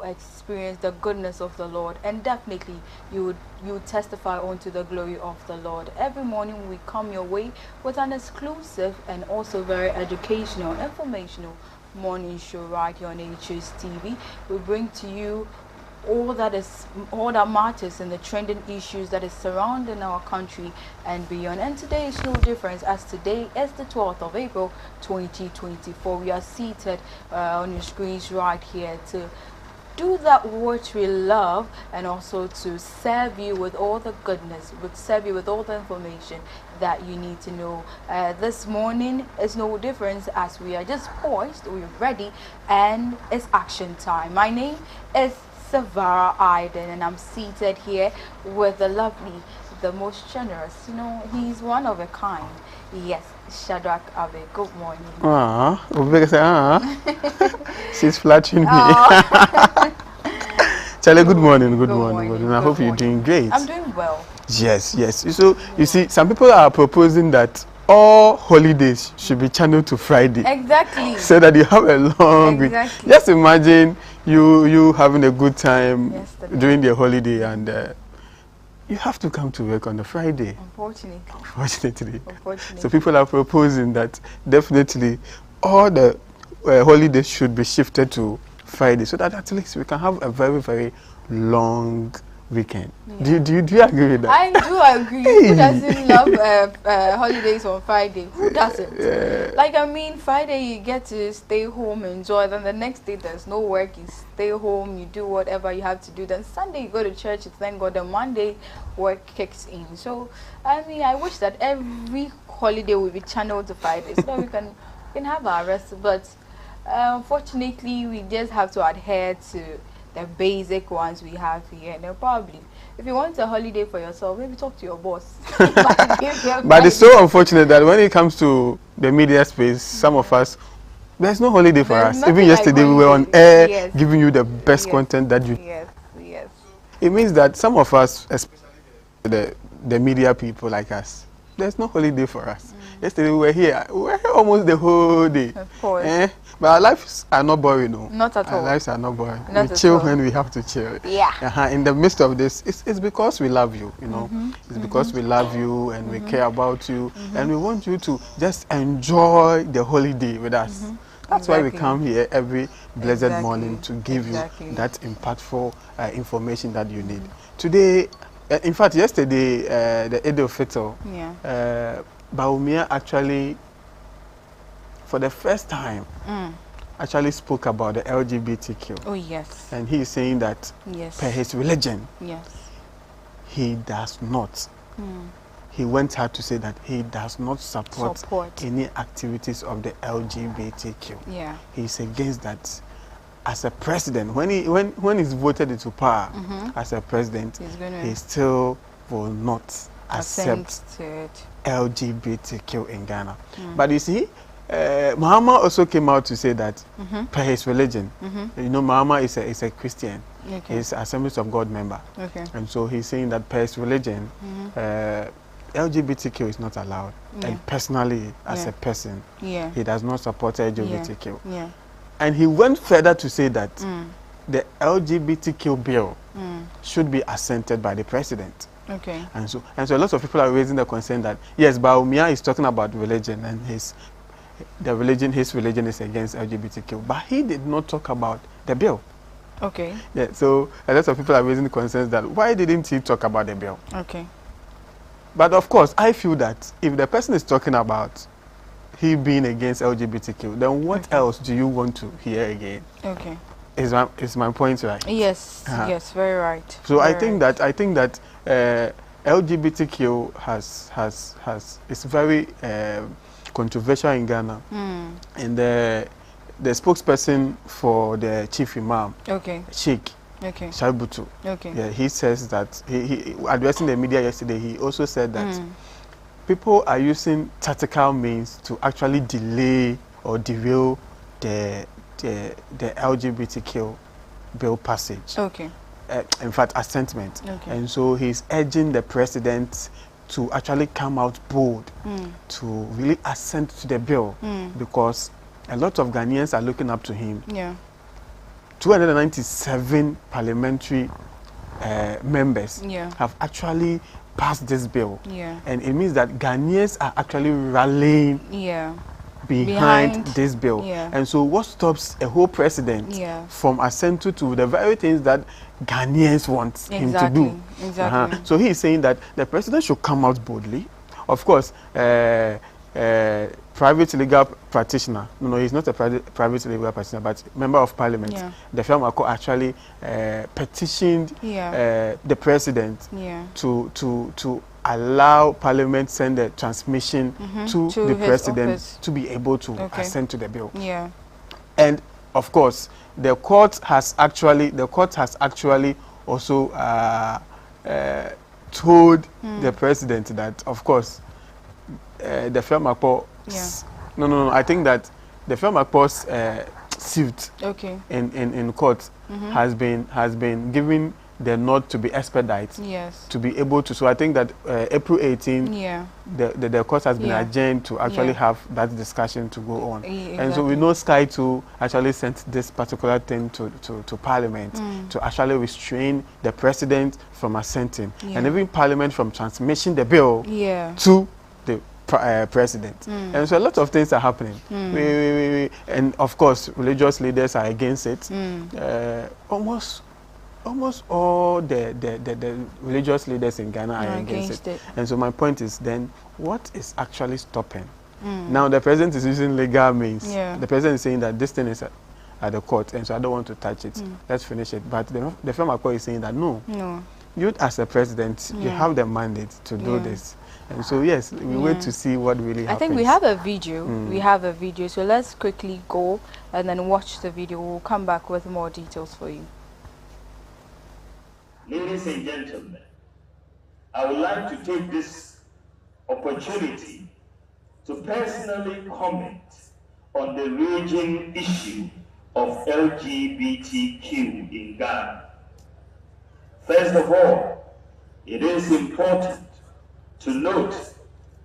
experience the goodness of the Lord, and definitely you would testify unto the glory of the Lord. Every morning we come your way with an exclusive and also very educational, informational morning show right here on HSTV. We bring to you all that matters in the trending issues that is surrounding our country and beyond. And today is no difference, as today is the 12th of April 2024. We are seated on your screens right here to do that which we love, and also to serve you with all the goodness, serve you with all the information that you need to know. This morning is no difference, as we are just poised, we're ready, and it's action time. My name is Savara Aiden, and I'm seated here with the lovely, the most generous, he's one of a kind. Yes, Shadrach Abe. Good morning. She's flattering me. Charlie, good morning. Good morning. I hope you're doing great. I'm doing well. Yes. So, you see, some people are proposing that all holidays should be channeled to Friday. Exactly. So that you have a long week. Just imagine you having a good time during the holiday, and you have to come to work on the Friday. Unfortunately. So people are proposing that definitely all the holidays should be shifted to Friday, so that at least we can have a very, very long weekend. Yeah. Do you agree with that? I do agree. Who doesn't love holidays on Friday? Who doesn't? Like, I mean, Friday you get to stay home, enjoy. Then the next day there's no work. You stay home, you do whatever you have to do. Then Sunday you go to church. Thank God. Then Monday work kicks in. So I mean, I wish that every holiday would be channeled to Friday, so that we can have our rest. But unfortunately, we just have to adhere to the basic ones we have here. And probably, if you want a holiday for yourself, maybe talk to your boss. But it's so unfortunate that when it comes to the media space, some of us, there's no holiday for us. Even yesterday, we were on air giving you the best content that you. Yes. It means that some of us, especially the media people like us, there's no holiday for us. Yesterday we were here almost the whole day. Of course. But our lives are not boring, no. Not at all. Our lives are not boring. We chill when we have to chill. Yeah. In the midst of this, it's because we love you, It's because we love you and we care about you, and we want you to just enjoy the holiday with us. That's why we come here every blessed morning to give you that impactful information that you need. Today, in fact, yesterday, the Eid al-Fitr, Baumia actually, for the first time, actually spoke about the LGBTQ. Oh, yes. And he is saying that per his religion, he does not. He went hard to say that he does not support any activities of the LGBTQ. Yeah. He's against that. As a president, when he's voted into power as a president, he still will not accept LGBTQ in Ghana. But you see, Muhammad also came out to say that per his religion, Muhammad is a Christian. He's Assemblies of God member. And so he's saying that per his religion, LGBTQ is not allowed. And personally, as a person, he does not support LGBTQ. And he went further to say that the LGBTQ bill should be assented by the president. And so a lot of people are raising the concern that yes, Baumia is talking about religion, and his religion is against LGBTQ, but he did not talk about the bill. Yeah, so a lot of people are raising the concerns that why didn't he talk about the bill? But of course, I feel that if the person is talking about he being against LGBTQ, then what else do you want to hear again? Is my point right? Yes, yes, very right. So I think that LGBTQ is very controversial in Ghana. And the spokesperson for the chief imam, Sheikh Shaibutu, yeah, he says that he addressing the media yesterday, he also said that people are using tactical means to actually delay or derail the LGBTQ bill passage. In fact, assentment. And so he's urging the president to actually come out bold to really assent to the bill, because a lot of Ghanaians are looking up to him. 297 parliamentary members have actually passed this bill. And it means that Ghanaians are actually rallying behind this bill. And so what stops a whole president from assenting to the very things that Ghanaians want him to do? So he is saying that the president should come out boldly. Of course, private legal practitioner, no, he's not a private legal practitioner, but member of parliament. The firm actually petitioned the president to allow parliament send the transmission to the president office to be able to assent to the bill. And of course, the court has actually also told the president that, of course, the firm no, I think that the firm suit in court has been given the nod to be expedited, to be able to. So I think that April 18, the court has been adjourned to actually have that discussion to go on. And so we know Sky 2 actually sent this particular thing to Parliament to actually restrain the president from assenting, and even Parliament from transmitting the bill to the president. And so a lot of things are happening. And of course, religious leaders are against it. Almost all the religious leaders in Ghana are against it. And so my point is then, what is actually stopping? Now the president is using legal means. The president is saying that this thing is at the court, and so I don't want to touch it. Let's finish it. But the firm is saying that no. You as a president, you have the mandate to do this. And so yes, we wait to see what really happens. I think we have a video. We have a video. So let's quickly go and then watch the video. We'll come back with more details for you. Ladies and gentlemen, I would like to take this opportunity to personally comment on the raging issue of LGBTQ in Ghana. First of all, it is important to note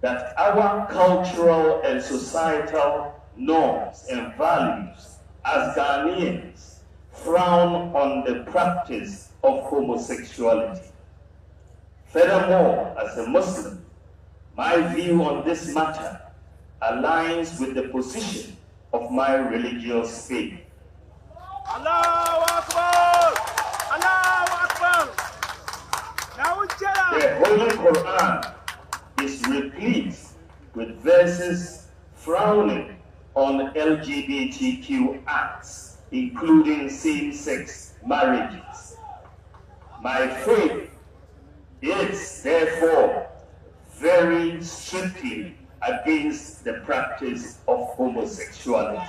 that our cultural and societal norms and values as Ghanaians frown on the practice of homosexuality. Furthermore, as a Muslim, my view on this matter aligns with the position of my religious faith. Allahu Akbar! Allahu Akbar! The Holy Quran is replete with verses frowning on LGBTQ acts, including same-sex marriages. My faith is therefore very strictly against the practice of homosexuality.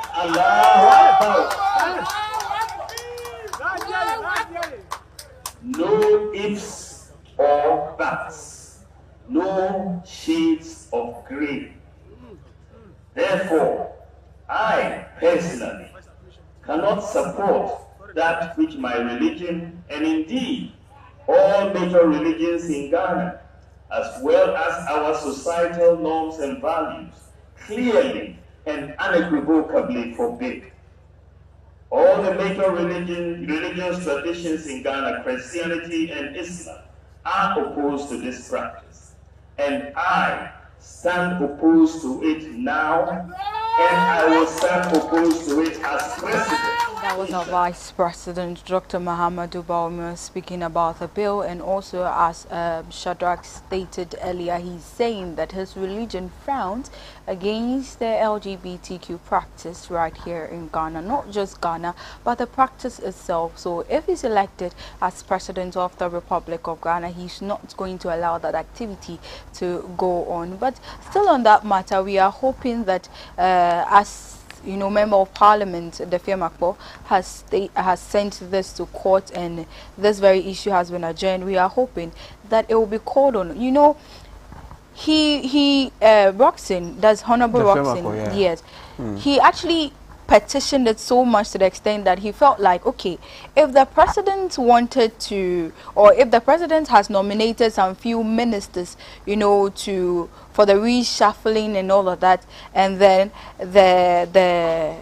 No ifs or buts, no shades of grey. Therefore, I personally cannot support that which my religion, and indeed all major religions in Ghana, as well as our societal norms and values, clearly and unequivocally forbid. All the major religious traditions in Ghana, Christianity and Islam, are opposed to this practice. And I stand opposed to it now, and I will stand opposed to it as president. That was our Vice President, Dr. Mahamadou Bawumia, speaking about the bill. And also, as Shadrach stated earlier, he's saying that his religion frowns against the LGBTQ practice right here in Ghana. Not just Ghana, but the practice itself. So if he's elected as President of the Republic of Ghana, he's not going to allow that activity to go on. But still on that matter, we are hoping that as you know, Member of Parliament, the Fiamakpo, has sent this to court, and this very issue has been adjourned. We are hoping that it will be called on. You know, Roxin, that's Honorable Roxin, yes, he actually petitioned it so much to the extent that he felt like, okay, if the president wanted to, or if the president has nominated some few ministers, you know, for the reshuffling and all of that, and then the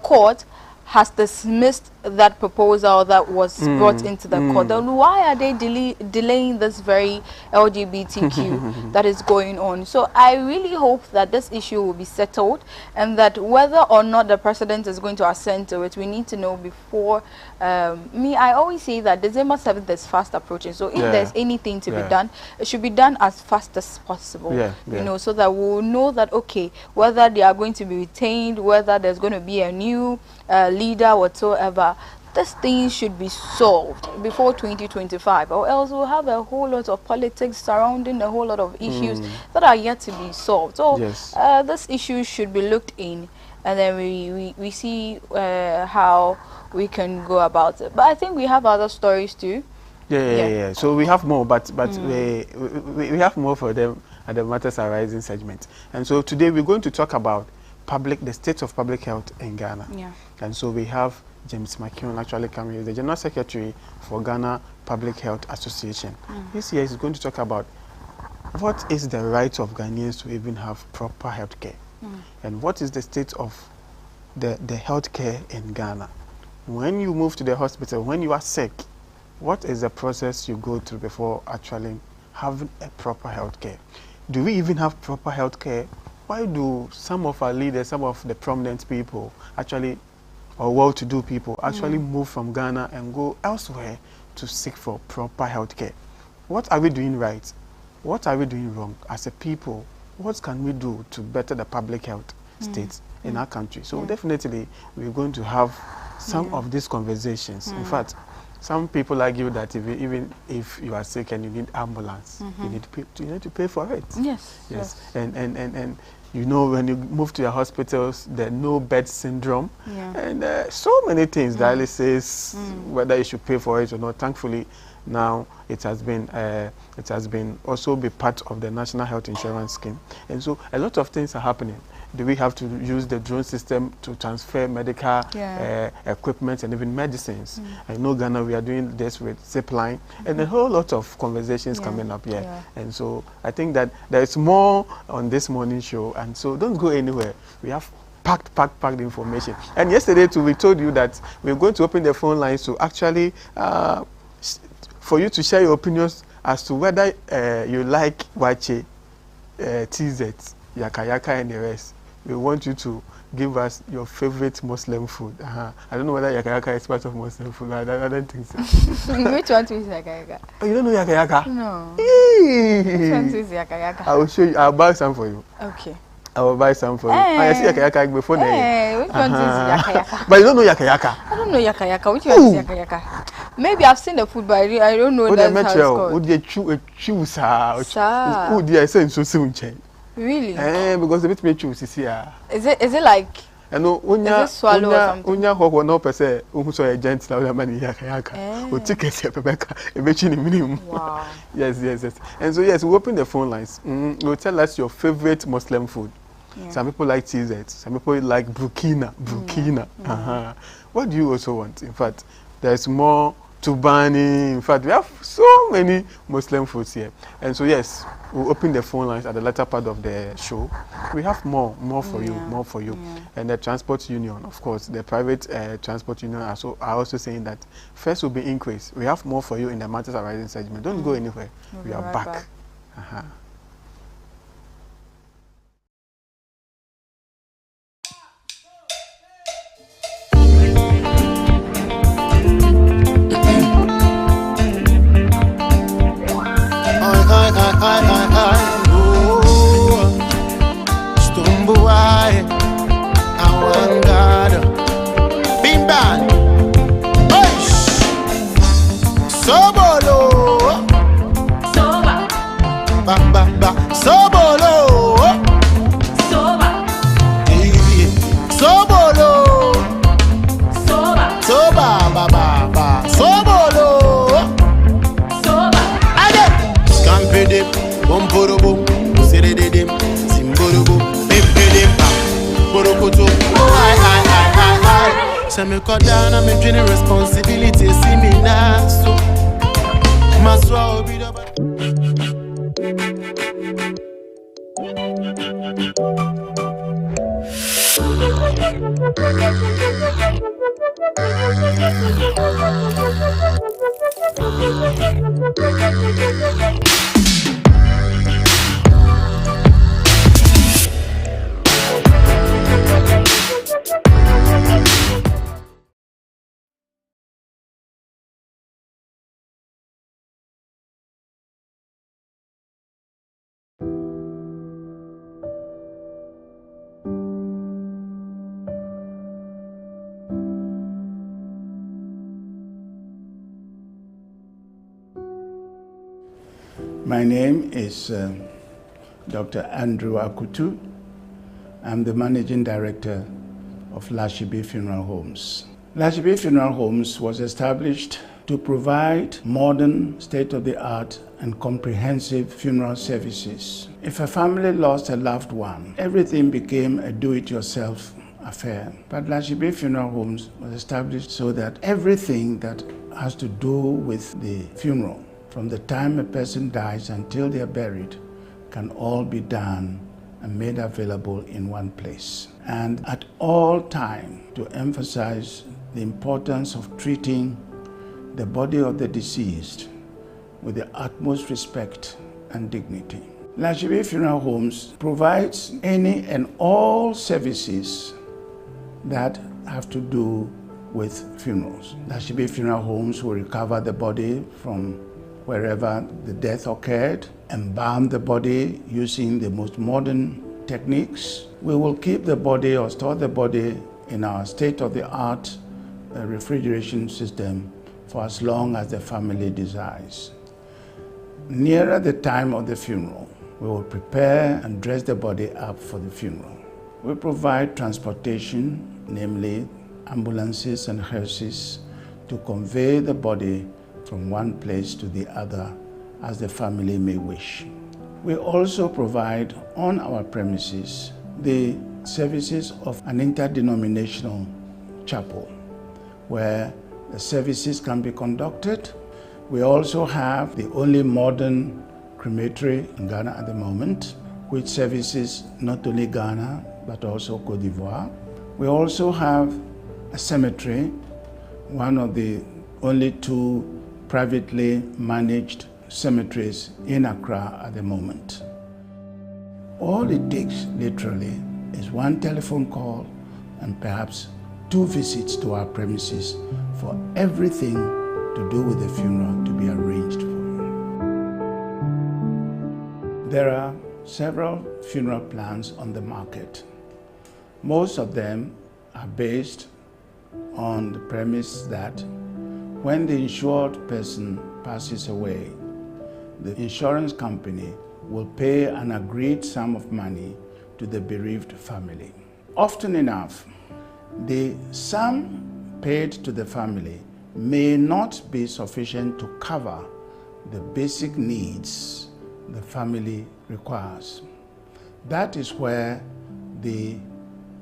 court has dismissed that proposal that was brought into the court, then why are they delaying this very LGBTQ that is going on? So I really hope that this issue will be settled, and that whether or not the president is going to assent to it, we need to know before. I always say that December 7th is fast approaching, so if there's anything to be done, it should be done as fast as possible, you know, so that we'll know that, okay, whether they are going to be retained, whether there's going to be a new leader whatsoever, this thing should be solved before 2025, or else we'll have a whole lot of politics surrounding a whole lot of issues that are yet to be solved. So this issue should be looked in, and then we see how we can go about it. But I think we have other stories too. Yeah. So we have more, but we have more for them at the Matters Arising segment. And so today we're going to talk about the state of public health in Ghana. And so we have James McKeown actually coming here, the General Secretary for Ghana Public Health Association. This year he's going to talk about what is the right of Ghanaians to even have proper health care, and what is the state of the health care in Ghana. When you move to the hospital, when you are sick, what is the process you go through before actually having a proper health care? Do we even have proper health care? Why do some of our leaders, some of the prominent people actually, or well-to-do people, actually move from Ghana and go elsewhere to seek for proper health care? What are we doing right? What are we doing wrong as a people? What can we do to better the public health state in our country? So definitely we're going to have some of these conversations. In fact, some people argue that even if you are sick and you need ambulance, you need to pay for it. Yes. And you know, when you move to your hospitals, the no bed syndrome, and so many things, dialysis, whether you should pay for it or not. Thankfully, now it has been also be part of the National Health Insurance Scheme, and so a lot of things are happening. Do we have to use the drone system to transfer medical equipment and even medicines? I know Ghana, we are doing this with Zipline, and a whole lot of conversations coming up here. And so I think that there is more on this morning show, and so don't go anywhere. We have packed information. And yesterday too, we told you that we're going to open the phone lines to actually for you to share your opinions as to whether you like Wache, TZ, Yaka Yaka, and the rest. We want you to give us your favorite Muslim food. I don't know whether Yaka Yaka is part of Muslim food. I don't think so. Which one is Yaka Yaka? Oh, you don't know Yaka Yaka? No. Which one is Yaka Yaka? I will show you. I'll buy some for you. Okay. I will buy some for you. I see Yaka Yaka before which one is Yaka Yaka? But you don't know Yaka Yaka? I don't know Yaka Yaka. Which one is Yaka Yaka? Maybe I've seen the food, but I don't know that's how it's called. Would you choose? Oh, dear, I say so soon. Really? Because the bit me choose is here. Is it like? I know unya swallow or something. Unya ho no person who so agent na money Yaka Yaka. O ticket e pebeka e be chi ni minimum. Wow. Yes. And so yes, we open the phone lines. You tell us your favorite Muslim food. Some people like TZ, some people like Burkina. What do you also want? In fact, there's more Tubani. In fact, we have so many Muslim foods here. And so yes, we'll open the phone lines at the latter part of the show. We have more for you. And the transport union, of course, the private transport union are also saying that first will be increase. We have more for you in the Matters Arising segment. Don't go anywhere. We are right back. Me cut down, I'm in responsibility. See me now, so my soul be the. My name is Dr. Andrew Akutu. I'm the Managing Director of Lashibi Funeral Homes. Lashibi Funeral Homes was established to provide modern, state-of-the-art and comprehensive funeral services. If a family lost a loved one, everything became a do-it-yourself affair. But Lashibi Funeral Homes was established so that everything that has to do with the funeral, from the time a person dies until they are buried, can all be done and made available in one place. And at all times, to emphasize the importance of treating the body of the deceased with the utmost respect and dignity. Lashibi Funeral Homes provides any and all services that have to do with funerals. Lashibi Funeral Homes will recover the body from wherever the death occurred, embalm the body using the most modern techniques. We will keep the body or store the body in our state-of-the-art refrigeration system for as long as the family desires. Nearer the time of the funeral, we will prepare and dress the body up for the funeral. We provide transportation, namely ambulances and hearses, to convey the body from one place to the other as the family may wish. We also provide on our premises the services of an interdenominational chapel where the services can be conducted. We also have the only modern crematory in Ghana at the moment, which services not only Ghana but also Côte d'Ivoire. We also have a cemetery, one of the only two privately managed cemeteries in Accra at the moment. All it takes, literally, is one telephone call and perhaps 2 visits to our premises for everything to do with the funeral to be arranged for. There are several funeral plans on the market. Most of them are based on the premise that when the insured person passes away, the insurance company will pay an agreed sum of money to the bereaved family. Often enough, the sum paid to the family may not be sufficient to cover the basic needs the family requires. That is where the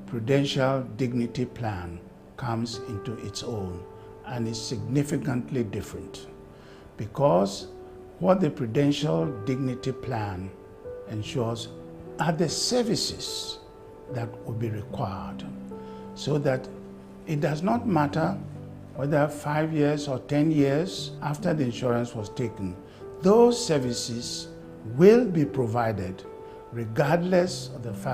Prudential Dignity Plan comes into its own and is significantly different, because what the Prudential Dignity Plan ensures are the services that will be required, so that it does not matter whether 5 years or 10 years after the insurance was taken, those services will be provided regardless of the fact